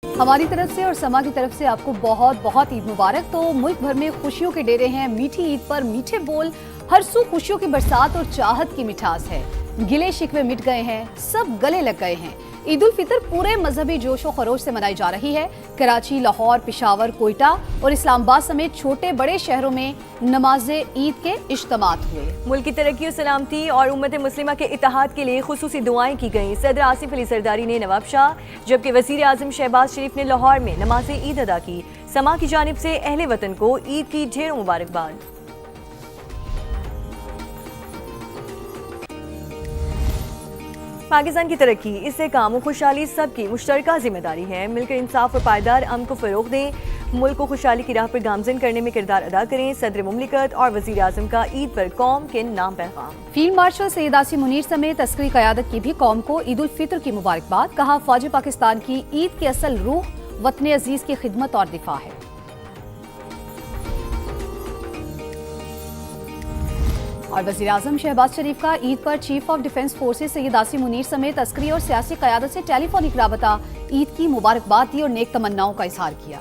हमारी तरफ से और समा की तरफ से आपको बहुत बहुत ईद मुबारक। तो मुल्क भर में खुशियों के डेरे हैं। मीठी ईद पर मीठे बोल, हर सू खुशियों की बरसात और चाहत की मिठास है। गिले शिकवे मिट गए हैं, सब गले लग गए हैं। ईद उल फितर पूरे मजहबी जोशो खरोश से मनाई जा रही है। कराची, लाहौर, पेशावर, कोयटा और इस्लामाबाद समेत छोटे बड़े शहरों में नमाज़े ईद के इज्तिमात हुए। मुल्क की तरक्की और सलामती और उम्मत मुस्लिमा के इत्तेहाद के लिए खुसूसी दुआएं की गईं। सदर आसिफ अली जरदारी ने नवाब शाह, जबकि वज़ीर आज़म शहबाज शरीफ ने लाहौर में नमाज़े ईद अदा की। समा की जानिब से अहले वतन को ईद की ढेरों मुबारकबाद। पाकिस्तान की तरक्की, इससे काम और खुशहाली सबकी मुश्तरका जिम्मेदारी है। मिलकर इंसाफ और पायदार अमन को फ़रोग़ दें, मुल्क को खुशहाली की राह पर गामज़न करने में किरदार अदा करें। सदर मुमलिकत और वज़ीर आज़म का ईद पर कौम के नाम पैगाम। फील्ड मार्शल सैयद आसिम मुनीर समेत अस्करी क़यादत की भी कौम को ईद उल फितर की मुबारकबाद। कहा, फ़ौज पाकिस्तान की ईद की असल रूह वतन अजीज़ की खिदमत और दिफा है। और वज़ीर आज़म शहबाज शरीफ का ईद पर chief of defence forces Syed Asim Munir समेत अस्करी और सियासी क़यादत से टेलीफोनिक राबता, ईद की मुबारकबाद दी और नेक तमन्नाओं का इजहार किया।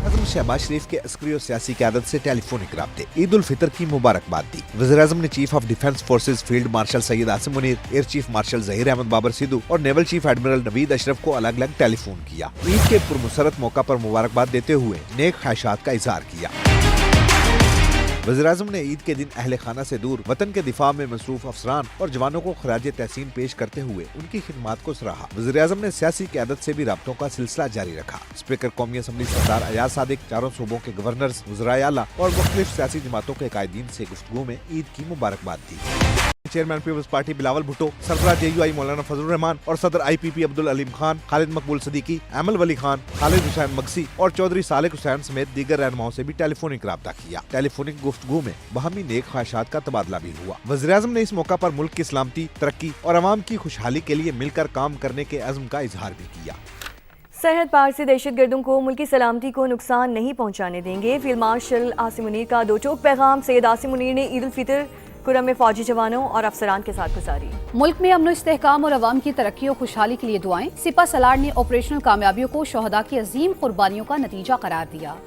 आज़म शहबाज शरीफ के अस्करी और सियासी क़यादत से टेलीफोनिक राब्ते, ईद उल फितर की मुबारकबाद दी। वज़ीर आज़म ने chief of defence forces field marshal Syed Asim Munir, air chief marshal Zaheer Ahmed Babar Sidhu और naval chief admiral Naveed Ashraf को अलग अलग टेलीफोन किया। ईद के पुरमसरत मौका पर मुबारकबाद देते हुए नेक ख्वाहिशात का इजहार किया। वज़ीर आज़म ने ईद के दिन अहले खाना से दूर वतन के दिफा में मसरूफ अफसरान और जवानों को खराज तहसीन पेश करते हुए उनकी खिदमात को सराहा। वज़ीर आज़म ने सियासी क़यादत से भी राब्तों का सिलसिला जारी रखा। स्पीकर कौमी असम्बली सरदार अयाज सादिक, चारों सूबों के गवर्नर्स, वज़राए आला और मुख्तलिफ सियासी जमातों के कायदीन से गुफ्तगू में ईद की मुबारकबाद दी। चेयरमैन पीपल्स पार्टी बिलावल भुट्टो, सरबराह JUI मौलाना फजलुर रहमान और सदर IPP अब्दुल अलीम खान, खालिद मकबूल सदीकी, अमल वली खान, खालिद हुसैन मगसी और चौधरी सालिक हुसैन समेत दीगर रहनुमाओं से भी टेलीफोनिक राब्ता किया। टेलीफोनिक गुफ्तगू में बाहमी नेक ख्वाहिशात का तबादला भी हुआ। वज़ीर आज़म ने इस मौका पर मुल्क की सलामती, तरक्की और अवाम की खुशहाली के लिए मिलकर काम करने के अज़्म का इजहार भी किया। सरहद पार से दहशतगर्दों को मुल्क की सलामती को नुकसान नहीं पहुँचाने देंगे। फील्ड मार्शल आसिम मुनीर का दो टोक पैगाम। सैयद आसिम मुनीर ने ईद उल फितर कुरम में फौजी जवानों और अफसरान के साथ गुजारी। मुल्क में अमन इस्तेहकाम और अवाम की तरक्की और खुशहाली के लिए दुआएं। सिपा सलार ने ऑपरेशनल कामयाबियों को शोहदा की अजीम कुर्बानियों का नतीजा करार दिया।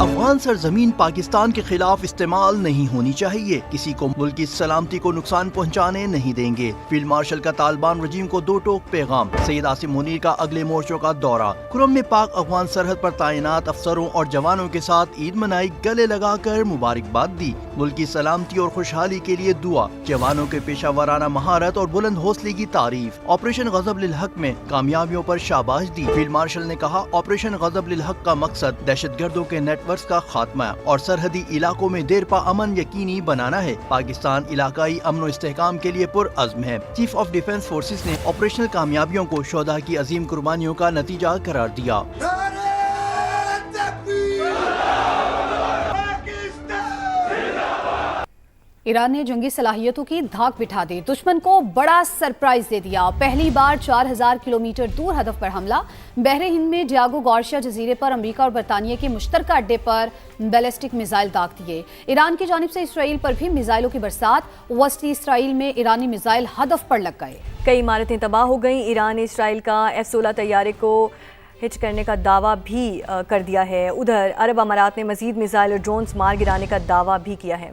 अफगान सरजमीन पाकिस्तान के खिलाफ इस्तेमाल नहीं होनी चाहिए। किसी को मुल्क की सलामती को नुकसान पहुंचाने नहीं देंगे। फील्ड मार्शल का तालिबान रजीम को दो टोक पैगाम। सैयद आसिम मुनीर का अगले मोर्चों का दौरा। कुरम में पाक अफगान सरहद पर तैनात अफसरों और जवानों के साथ ईद मनाई, गले लगाकर मुबारकबाद दी। मुल्क की सलामती और खुशहाली के लिए दुआ। जवानों के पेशा वाराना महारत और बुलंद हौसले की तारीफ। ऑपरेशन गजब लिल हक में कामयाबियों पर शाबाश दी। फील्ड मार्शल ने कहा, ऑपरेशन गजब लिल हक का मकसद दहशतगर्दों के नेटवर्क का खात्मा और सरहदी इलाकों में देरपा अमन यकीनी बनाना है। पाकिस्तान इलाकाई अमन और इस्तेहकाम के लिए पुरअज़्म है। चीफ ऑफ डिफेंस फोर्सेस ने ऑपरेशनल कामयाबियों को शोहदा की अजीम कुर्बानियों का नतीजा करार दिया। ईरान ने जंगी सलाहियतों की धाक बिठा दी, दुश्मन को बड़ा सरप्राइज दे दिया। पहली बार 4000 किलोमीटर दूर हदफ पर हमला। बहरे हिंद में डियागो गार्शिया जजीरे पर अमेरिका और बरतानिया के मुश्तरका अड्डे पर बैलिस्टिक मिसाइल दाग दिए। ईरान की जानिब से इसराइल पर भी मिसाइलों की बरसात। वस्ती इसराइल में ईरानी मिसाइल हदफ पर लग गए। कई इमारतें तबाह हो गईं। ईरान ने इसराइल का F-16 तैयारे को हिट करने का दावा भी कर दिया है। उधर अरब अमारात ने मजीद मिसाइल और ड्रोन्स मार गिराने का दावा भी किया है।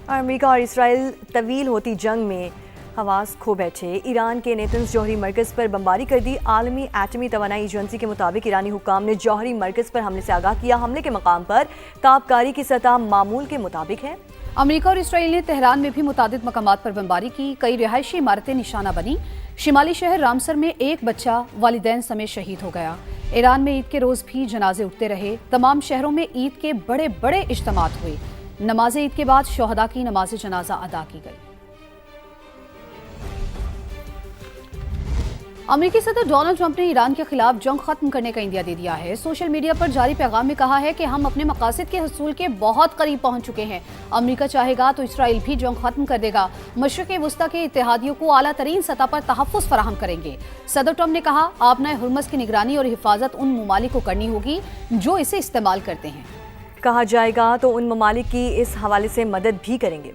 अमेरिका और इसराइल तवील होती जंग में हवास खो बैठे। ईरान के नेतन्स जौहरी मरकज़ पर बमबारी कर दी। आलमी एटमी तवानाई एजेंसी के मुताबिक ईरानी हुक्काम ने जौहरी मरकज़ पर हमले से आगाह किया। हमले के मकाम पर ताबकारी की सतह मामूल के मुताबिक है। अमेरिका और इसराइल ने तेहरान में भी मुतादिद मकामात पर बमबारी की। कई रिहायशी इमारतें निशाना बनी। शिमाली शहर रामसर में एक बच्चा वालिदैन समेत शहीद हो गया। ईरान में ईद के रोज़ भी जनाजे उठते रहे। तमाम शहरों में ईद के बड़े बड़े इज्तिमात हुए। नमाज ईद के बाद शोहदा की नमाज जनाजा अदा की गई। अमेरिकी सदर डोनाल्ड ट्रंप ने ईरान के खिलाफ जंग खत्म करने का इंदिया दे दिया है। सोशल मीडिया पर जारी पैगाम में कहा है कि हम अपने मकासद के हसूल के बहुत करीब पहुंच चुके हैं। अमेरिका चाहेगा तो इसराइल भी जंग खत्म कर देगा। मशरिक़ वस्ता के इत्तेहादियों को आला तरीन सतह पर तहफ़्फ़ुज़ फराहम करेंगे। सदर ट्रंप ने कहा, आबनाए हुर्मज़ की निगरानी और हिफाजत उन ममालिक को करनी होगी जो इसे इस्तेमाल करते हैं। कहा जाएगा तो उन ममालिक की इस हवाले से मदद भी करेंगे।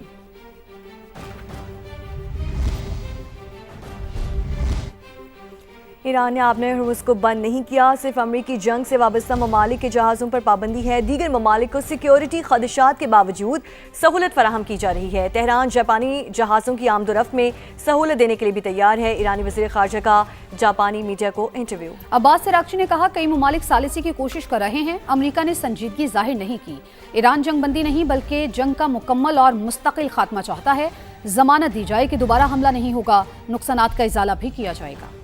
ईरान ने आपने हर्मुज़ को बंद नहीं किया, सिर्फ अमरीकी जंग से वाबस्ता ममालिक के जहाज़ों पर पाबंदी है। दीगर ममालिक को सिक्योरिटी खदशात के बावजूद सहूलत फराहम की जा रही है। तेहरान जापानी जहाज़ों की आमदोरफ्त में सहूलत देने के लिए भी तैयार है। ईरानी वज़ीर ख़ारजा का जापानी मीडिया को इंटरव्यू। अब्बास अरागची ने कहा, कई ममालिक सालिसी की कोशिश कर रहे हैं, अमरीका ने संजीदगी जाहिर नहीं की। ईरान जंगबंदी नहीं बल्कि जंग का मुकम्मल और मुस्तकिल खात्मा चाहता है। जमानत दी जाए कि दोबारा हमला नहीं होगा, नुकसानात का इजाला भी किया जाएगा।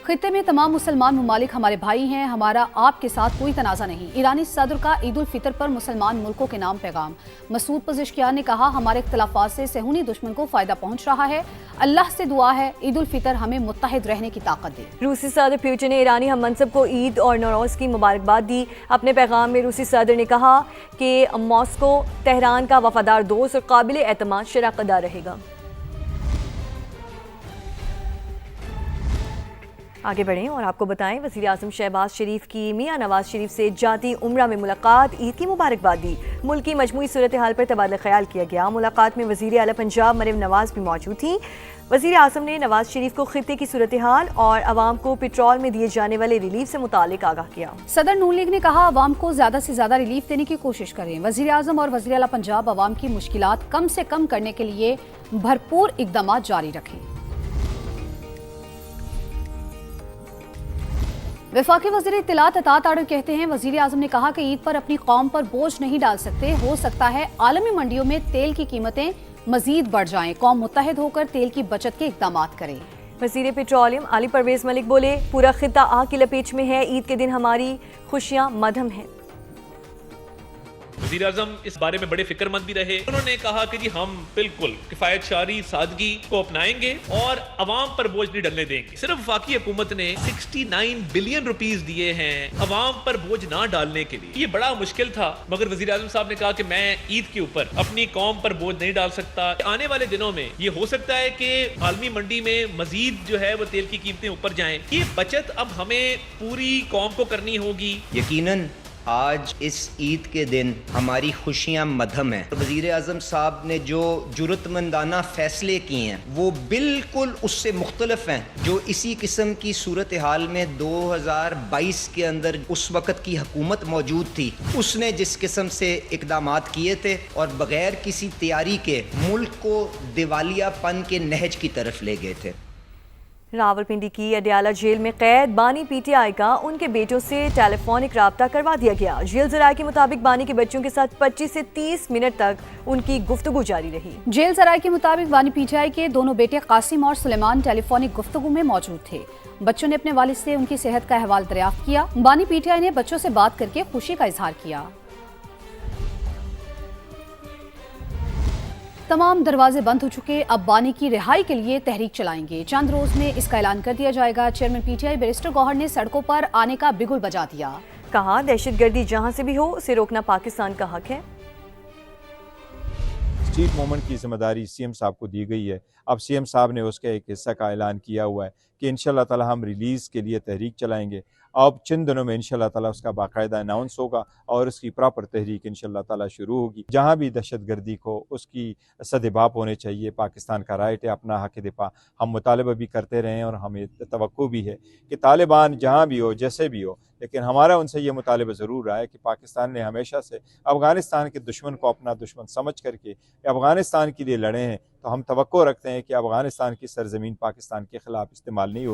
खित्ते में तमाम मुसलमान ममालिक हमारे भाई हैं, हमारा आपके साथ कोई तनाज़ा नहीं। ईरानी सदर का ईद उल फितर पर मुसलमान मुल्कों के नाम पैगाम। मसूद पज़ेश्कियान ने कहा, हमारे इख्तिलाफात से सहूनी दुश्मन को फ़ायदा पहुँच रहा है। अल्लाह से दुआ है ईद उल फितर हमें मुत्तहिद रहने की ताकत दे। रूसी सदर पुतिन ने ईरानी हम मनसब को ईद और नौरोज़ की मुबारकबाद दी। अपने पैगाम में रूसी सदर ने कहा कि मॉस्को तेहरान का वफादार दोस्त और काबिल एतमाद शराकतदार रहेगा। आगे बढ़ें और आपको बताएं, वज़ीर आज़म शहबाज शरीफ की मियां नवाज शरीफ से जाती उम्रा में मुलाकात, ईद की मुबारकबाद दी। मुल्क की मजमूई सूरत हाल पर तबादला ख्याल किया गया। मुलाकात में वज़ीर आला पंजाब मरियम नवाज भी मौजूद थीं। वज़ीर आज़म ने नवाज शरीफ को खित्ते की सूरत हाल और अवाम को पेट्रोल में दिए जाने वाले रिलीफ से मुतालिक आगाह किया। सदर नून लीग ने कहा, अवाम को ज्यादा से ज्यादा रिलीफ देने की कोशिश करें। वज़ीर आज़म और वज़ीर आला पंजाब अवाम की मुश्किलात कम से कम करने के लिए भरपूर इक़दाम जारी रखें। वफाकी वज़ीर इत्तलात अता ताड़र कहते हैं, वज़ीर आज़म ने कहा कि ईद पर अपनी कौम पर बोझ नहीं डाल सकते। हो सकता है आलमी मंडियों में तेल की कीमतें मजीद बढ़ जाएं। कौम मुत्तहिद होकर तेल की बचत के इक़दाम करें। वज़ीर पेट्रोलियम आली परवेज़ मलिक बोले, पूरा खित्ता आग की लपेट में है। ईद के दिन हमारी खुशियाँ मधम हैं। वज़ीर आज़म इस बारे में बड़े फिक्रमंद भी रहे। उन्होंने कहा कि जी हम बिल्कुल किफ़ायत शारी सादगी को अपनाएंगे और अवाम पर बोझ नहीं डलने देंगे। सिर्फ वफाकी हुकूमत ने 69 बिलियन रुपीस दिए हैं अवाम पर बोझ ना डालने के लिए। ये बड़ा मुश्किल था, मगर वज़ीर आज़म साहब ने कहा कि मैं ईद के ऊपर अपनी कौम पर बोझ नहीं डाल सकता। आने वाले दिनों में ये हो सकता है कि आलमी मंडी में मजीद जो है वो तेल की कीमतें ऊपर जाएं। ये बचत अब हमें पूरी कौम को करनी होगी। यकीनन आज इस ईद के दिन हमारी खुशियाँ मधम हैं। वज़ीर आज़म साहब ने जो जुर्रतमंदाना फ़ैसले किए हैं वो बिल्कुल उससे मुख्तलिफ हैं जो इसी किस्म की सूरत हाल में 2022 के अंदर उस वक़्त की हुकूमत मौजूद थी। उसने जिस किस्म से इक़दामात किए थे और बग़ैर किसी तैयारी के मुल्क को दिवालियापन के नहज की तरफ ले गए थे। रावलपिंडी की अडयाला जेल में कैद बानी पीटीआई का उनके बेटों से टेलीफोनिक राब्ता करवा दिया गया। जेल ज़राए के मुताबिक बानी के बच्चों के साथ 25 से 30 मिनट तक उनकी गुफ्तगू जारी रही। जेल ज़राए के मुताबिक बानी पीटीआई के दोनों बेटे कासिम और सुलेमान टेलीफोनिक गुफ्तगू में मौजूद थे। बच्चों ने अपने वालिद से उनकी सेहत का अहवाल दरियाफ्त किया। बानी पीटीआई ने बच्चों से बात करके खुशी का इजहार किया। तमाम दरवाजे बंद हो चुके, अब बानी की रिहाई के लिए तहरीक चलाएंगे। चंद रोज में इसका ऐलान कर दिया जाएगा। चेयरमैन पीटीआई बैरिस्टर गौहर ने सड़कों पर आने का बिगुल बजा दिया। कहा, दहशतगर्दी जहां से भी हो उसे रोकना पाकिस्तान का हक है। स्ट्रीट मूवमेंट की जिम्मेदारी सीएम साहब को दी गई है। अब सीएम साहब ने उसका एक हिस्सा का ऐलान किया हुआ है कि इंशाल्लाह ताला हम रिलीज़ के लिए तहरीक चलाएंगे। अब चंद दिनों में इंशाल्लाह ताला उसका बाकायदा अनाउंस होगा और उसकी प्रॉपर तहरीक इंशाल्लाह ताला शुरू होगी। जहाँ भी दहशतगर्दी को उसकी सदेबाप होने चाहिए। पाकिस्तान का राइट है अपना हक दिफा। हम मुतालबा भी करते रहे हैं और हमें तवक्को भी है कि तालिबान जहाँ भी हो जैसे भी हो, लेकिन हमारा उनसे ये मुतालबा ज़रूर रहा है कि पाकिस्तान ने हमेशा से अफ़गानिस्तान के दुश्मन को अपना दुश्मन समझ करके अफ़गानिस्तान के लिए लड़े हैं। तो हम तवक्को रखते हैं कि अफ़गानिस्तान की सरजमीन पाकिस्तान के ख़िलाफ़ इस्तेमाल नहीं होगी।